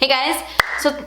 Hey guys,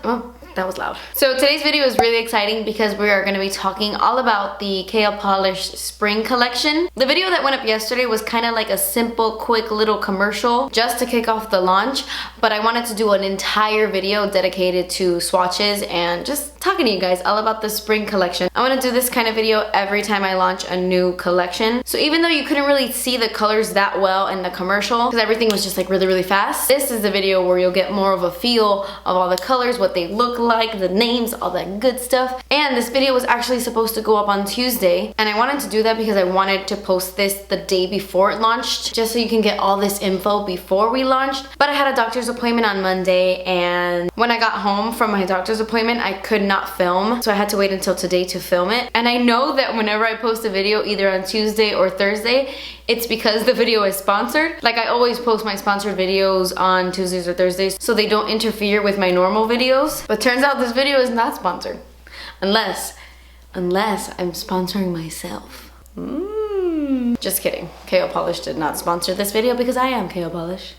oh, that was loud. So today's video is really exciting because we are going to be talking all about the Colourpop spring collection. The video that went up yesterday was kind of like a simple, quick little commercial just to kick off the launch, but I wanted to do an entire video dedicated to swatches and just talking to you guys all about the spring collection. I want to do this kind of video every time I launch a new collection. So even though you couldn't really see the colors that well in the commercial because everything was just like really fast, this is the video where you'll get more of a feel of all the colors, what they look like, the names, all that good stuff. And this video was actually supposed to go up on Tuesday, and I wanted to do that because I wanted to post this the day before it launched, just so you can get all this info before we launched. But I had a doctor's appointment on Monday, and when I got home from my doctor's appointment, I could not film, so I had to wait until today to film it. And I know that whenever I post a video either on Tuesday or Thursday, it's because the video is sponsored. Like, I always post my sponsored videos on Tuesdays or Thursdays so they don't interfere with my normal videos. But turns out this video is not sponsored. Unless I'm sponsoring myself. Just kidding. KO Polish did not sponsor this video because I am KO Polish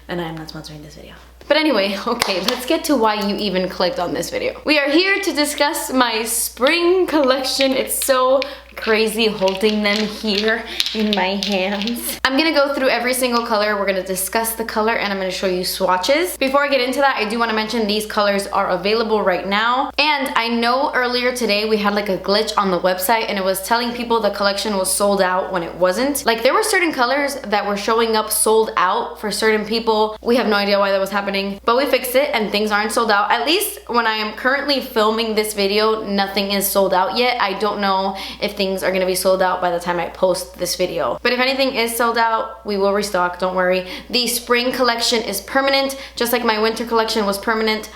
and I am not sponsoring this video. But anyway, okay, let's get to why you even clicked on this video. We are here to discuss my spring collection. It's so crazy holding them here in my hands. I'm gonna go through every single color. We're gonna discuss the color and I'm gonna show you swatches. Before I get into that, I do wanna mention these colors are available right now. And I know earlier today we had like a glitch on the website and it was telling people the collection was sold out when it wasn't. Like, there were certain colors that were showing up sold out for certain people. We have no idea why that was happening, but we fixed it and things aren't sold out. At least when I am currently filming this video, nothing is sold out yet. I don't know if things are gonna be sold out by the time I post this video. But if anything is sold out, we will restock, don't worry. The spring collection is permanent, just like my winter collection was permanent.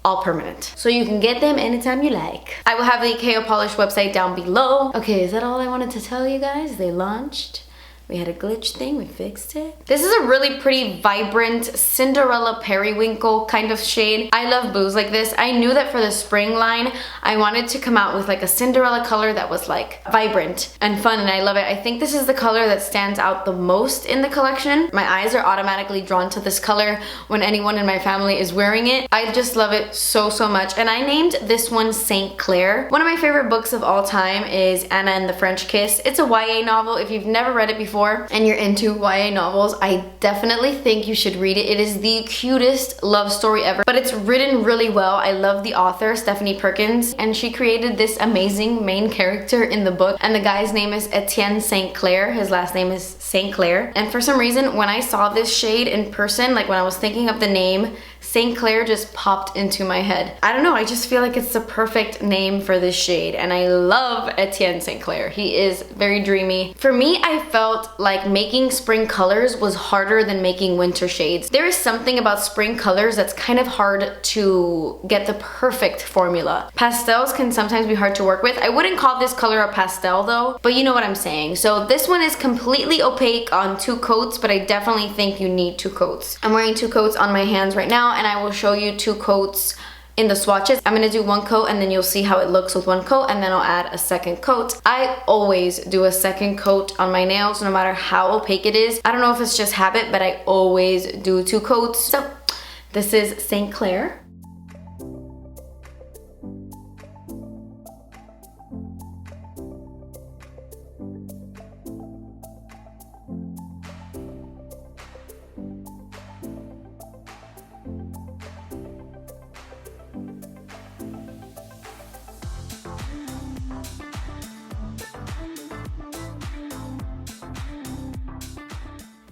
All permanent. So you can get them anytime you like. I will have the KO Polish website down below. Okay, is that all I wanted to tell you guys? They launched. We had a glitch thing, we fixed it. This is a really pretty vibrant Cinderella periwinkle kind of shade. I love blues like this. I knew that for the spring line, I wanted to come out with like a Cinderella color that was like vibrant and fun, and I love it. I think this is the color that stands out the most in the collection. My eyes are automatically drawn to this color when anyone in my family is wearing it. I just love it so much, and I named this one Saint Clair. One of my favorite books of all time is Anna and the French Kiss. It's a YA novel. If you've never read it before and you're into YA novels, I definitely think you should read it. It is the cutest love story ever, but it's written really well. I love the author, Stephanie Perkins, and she created this amazing main character in the book, and the guy's name is Etienne St. Clair. His last name is St. Clair, and for some reason when I saw this shade in person, like when I was thinking of the name, St. Clair just popped into my head. I don't know, I just feel like it's the perfect name for this shade, and I love Etienne St. Clair. He is very dreamy. For me, I felt like making spring colors was harder than making winter shades. There is something about spring colors that's kind of hard to get the perfect formula. Pastels can sometimes be hard to work with. I wouldn't call this color a pastel though, but you know what I'm saying. So this one is completely opaque on 2 coats, but I definitely think you need 2 coats. I'm wearing 2 coats on my hands right now, and I will show you 2 coats in the swatches. I'm gonna do 1 coat and then you'll see how it looks with 1 coat, and then I'll add a 2nd coat. I always do a 2nd coat on my nails no matter how opaque it is. I don't know if it's just habit, but I always do 2 coats. So this is St. Clair.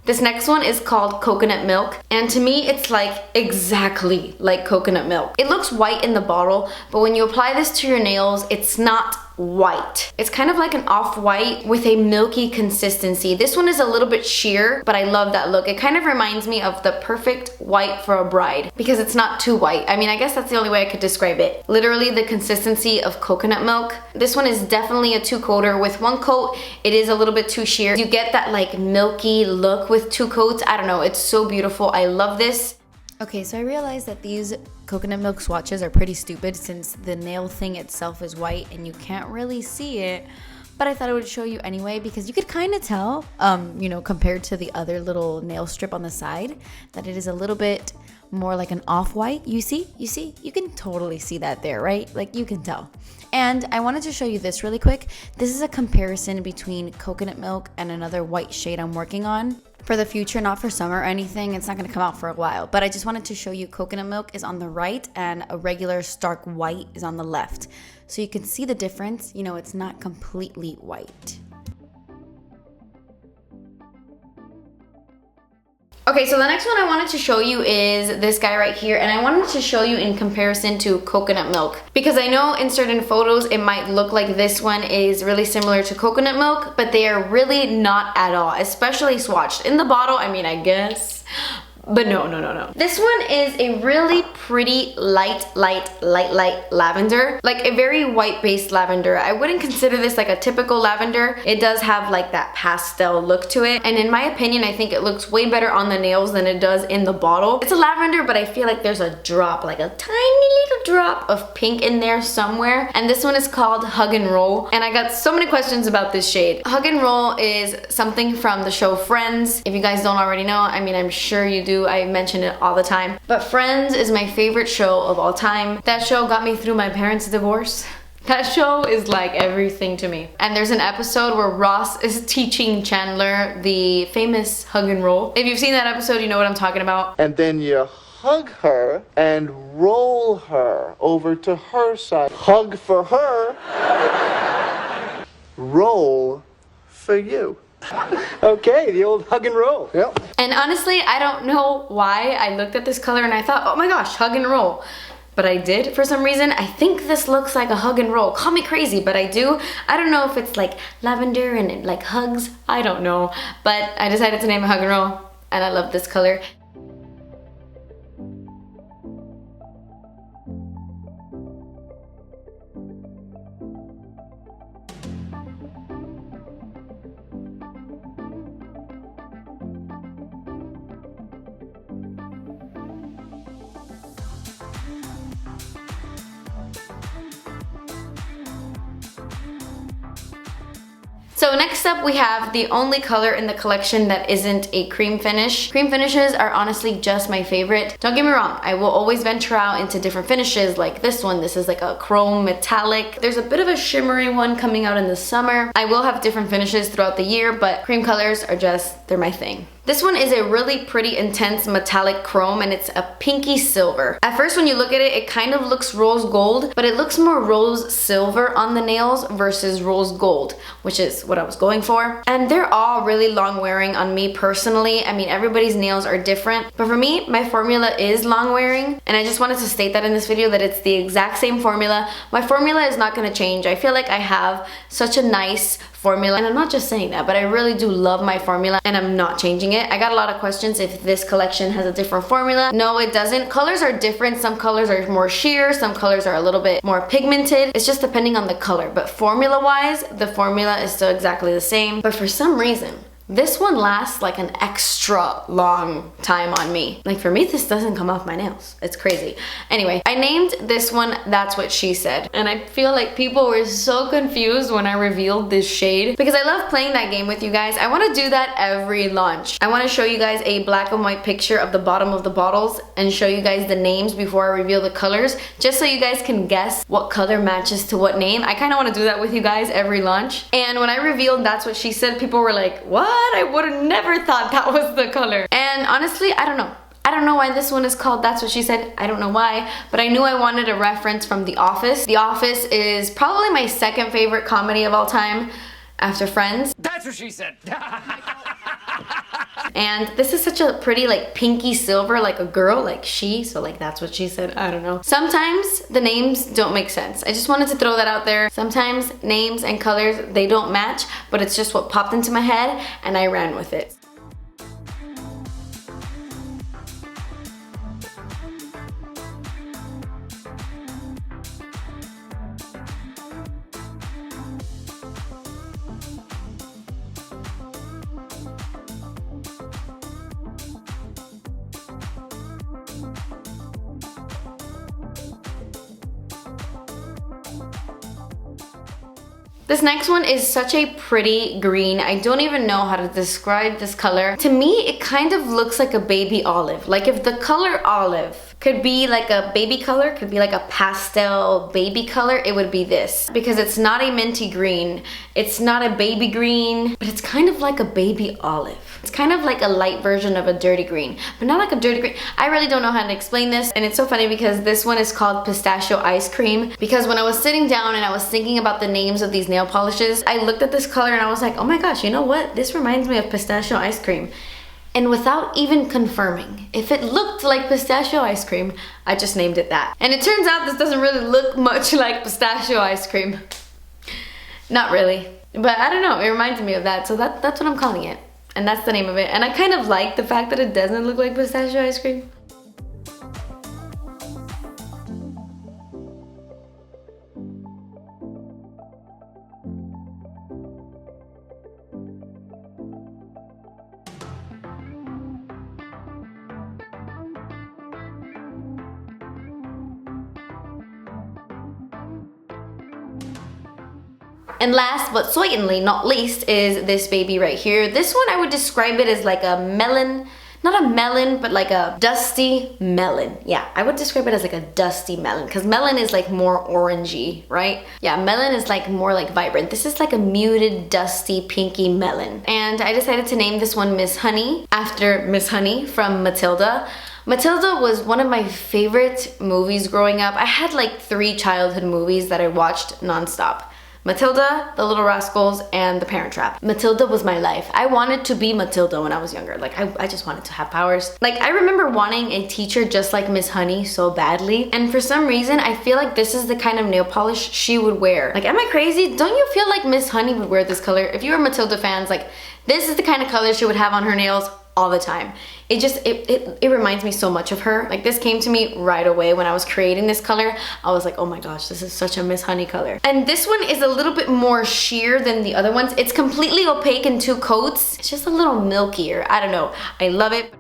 This next one is called Coconut Milk, and to me it's like exactly like coconut milk. It looks white in the bottle, but when you apply this to your nails, it's not white. It's kind of like an off-white with a milky consistency. This one is a little bit sheer, but I love that look. It kind of reminds me of the perfect white for a bride because it's not too white. I mean, I guess that's the only way I could describe it. Literally the consistency of coconut milk. This one is definitely a 2-coater. With 1 coat, it is a little bit too sheer. You get that like milky look with 2 coats. I don't know, it's so beautiful. I love this. Okay, so I realized that these coconut milk swatches are pretty stupid since the nail thing itself is white and you can't really see it. But I thought I would show you anyway because you could kind of tell, you know, compared to the other little nail strip on the side, that it is a little bit more like an off-white. You see? You can totally see that there, right? Like you can tell. And I wanted to show you this really quick. This is a comparison between coconut milk and another white shade I'm working on for the future, not for summer or anything. It's not gonna come out for a while, but I just wanted to show you coconut milk is on the right and a regular stark white is on the left. So you can see the difference. You know, it's not completely white. Okay, so the next one I wanted to show you is this guy right here, and I wanted to show you in comparison to coconut milk, because I know in certain photos it might look like this one is really similar to coconut milk, but they are really not at all, especially swatched. In the bottle, I mean, I guess, but no. This one is a really pretty light lavender, like a very white based lavender. I wouldn't consider this like a typical lavender. It does have like that pastel look to it, and in my opinion I think it looks way better on the nails than it does in the bottle. It's a lavender, but I feel like there's a drop, like a tiny little drop of pink in there somewhere, and this one is called Hug and Roll, and I got so many questions about this shade. Hug and Roll is something from the show Friends. If you guys don't already know, I mean, I'm sure you do, I mention it all the time, but Friends is my favorite show of all time. That show got me through my parents' divorce. That show is like everything to me. And there's an episode where Ross is teaching Chandler the famous hug and roll. If you've seen that episode, you know what I'm talking about. And then you hug her and roll her over to her side. Hug for her, roll for you. Okay, the old hug and roll. Yep. And honestly, I don't know why I looked at this color and I thought, oh my gosh, hug and roll. But I did for some reason. I think this looks like a hug and roll. Call me crazy, but I do. I don't know if it's like lavender and it like hugs. I don't know. But I decided to name it hug and roll, and I love this color. So next up we have the only color in the collection that isn't a cream finish. Cream finishes are honestly just my favorite. Don't get me wrong, I will always venture out into different finishes like this one. This is like a chrome metallic. There's a bit of a shimmery one coming out in the summer. I will have different finishes throughout the year, but cream colors are just, they're my thing. This one is a really pretty intense metallic chrome, and it's a pinky silver. At first when you look at it, it kind of looks rose gold, but it looks more rose silver on the nails versus rose gold, which is what I was going for. And they're all really long wearing on me personally. I mean, everybody's nails are different, but for me, my formula is long wearing, and I just wanted to state that in this video that it's the exact same formula. My formula is not gonna change. I feel like I have such a nice formula, and I'm not just saying that, but I really do love my formula and I'm not changing it. I got a lot of questions if this collection has a different formula. No, it doesn't. Colors are different. Some colors are more sheer, some colors are a little bit more pigmented. It's just depending on the color, but formula wise, the formula is still exactly the same. But for some reason, this one lasts like an extra long time on me. Like for me, this doesn't come off my nails. It's crazy. Anyway, I named this one That's What She Said. And I feel like people were so confused when I revealed this shade because I love playing that game with you guys. I want to do that every launch. I want to show you guys a black and white picture of the bottom of the bottles and show you guys the names before I reveal the colors, just so you guys can guess what color matches to what name. I kind of want to do that with you guys every launch. And when I revealed That's What She Said, people were like, what? I would have never thought that was the color. And honestly, I don't know. I don't know why this one is called That's What She Said. I don't know why, but I knew I wanted a reference from The Office. The Office is probably my second favorite comedy of all time after Friends. That's what she said. And this is such a pretty like pinky silver, like a girl, like she, so like that's what she said. I don't know. Sometimes the names don't make sense. I just wanted to throw that out there. Sometimes names and colors, they don't match, but it's just what popped into my head and I ran with it. This next one is such a pretty green. I don't even know how to describe this color. To me, it kind of looks like a baby olive. Like if the color olive could be like a baby color, could be like a pastel baby color, it would be this. Because it's not a minty green, it's not a baby green, but it's kind of like a baby olive. It's kind of like a light version of a dirty green, but not like a dirty green. I really don't know how to explain this, and it's so funny because this one is called Pistachio Ice Cream, because when I was sitting down and I was thinking about the names of these nail polishes, I looked at this color and I was like, oh my gosh, you know what? This reminds me of pistachio ice cream. And without even confirming, if it looked like pistachio ice cream, I just named it that. And it turns out this doesn't really look much like pistachio ice cream. Not really. But I don't know, it reminded me of that, so that's what I'm calling it. And that's the name of it. And I kind of like the fact that it doesn't look like pistachio ice cream. And last but certainly not least is this baby right here. This one I would describe it as like a melon, not a melon, but like a dusty melon. Yeah, I would describe it as like a dusty melon because melon is like more orangey, right? Yeah, melon is like more like vibrant. This is like a muted, dusty, pinky melon. And I decided to name this one Miss Honey after Miss Honey from Matilda. Matilda was one of my favorite movies growing up. I had like 3 childhood movies that I watched nonstop. Matilda, The Little Rascals, and The Parent Trap. Matilda was my life. I wanted to be Matilda when I was younger. Like, I just wanted to have powers. Like, I remember wanting a teacher just like Miss Honey so badly. And for some reason, I feel like this is the kind of nail polish she would wear. Like, am I crazy? Don't you feel like Miss Honey would wear this color? If you were Matilda fans, like, this is the kind of color she would have on her nails all the time. It reminds me so much of her. Like, this came to me right away when I was creating this color. I was like, oh my gosh, this is such a Miss Honey color. And this one is a little bit more sheer than the other ones. It's completely opaque in 2 coats. It's just a little milkier. I don't know. I love it.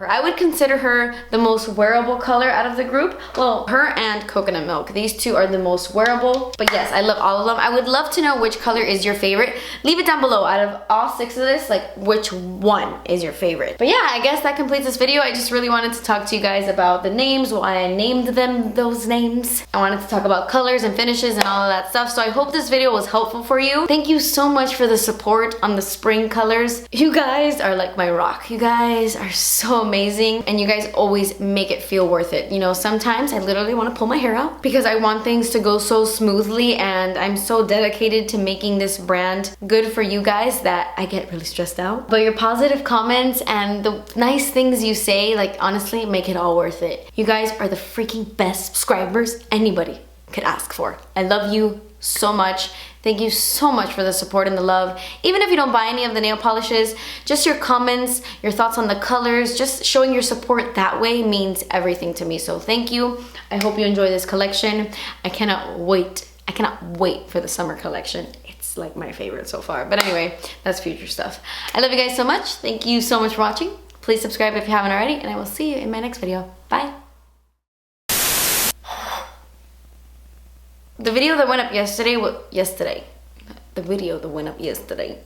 I would consider her the most wearable color out of the group. Well, her and Coconut Milk. These 2 are the most wearable. But yes, I love all of them. I would love to know which color is your favorite. Leave it down below. Out of all 6 of this, like, which one is your favorite? But yeah, I guess that completes this video. I just really wanted to talk to you guys about the names, why I named them those names. I wanted to talk about colors and finishes and all of that stuff. So I hope this video was helpful for you. Thank you so much for the support on the spring colors. You guys are like my rock. You guys are so amazing. And you guys always make it feel worth it. You know, sometimes I literally want to pull my hair out because I want things to go so smoothly, and I'm so dedicated to making this brand good for you guys that I get really stressed out. But your positive comments and the nice things you say, like, honestly, make it all worth it. You guys are the freaking best subscribers anybody could ask for. I love you so much. Thank you so much for the support and the love. Even if you don't buy any of the nail polishes, just your comments, your thoughts on the colors, just showing your support that way means everything to me. So thank you. I hope you enjoy this collection. I cannot wait. I cannot wait for the summer collection. It's like my favorite so far. But anyway, that's future stuff. I love you guys so much. Thank you so much for watching. Please subscribe if you haven't already, and I will see you in my next video. Bye. The video that went up yesterday. The video that went up yesterday.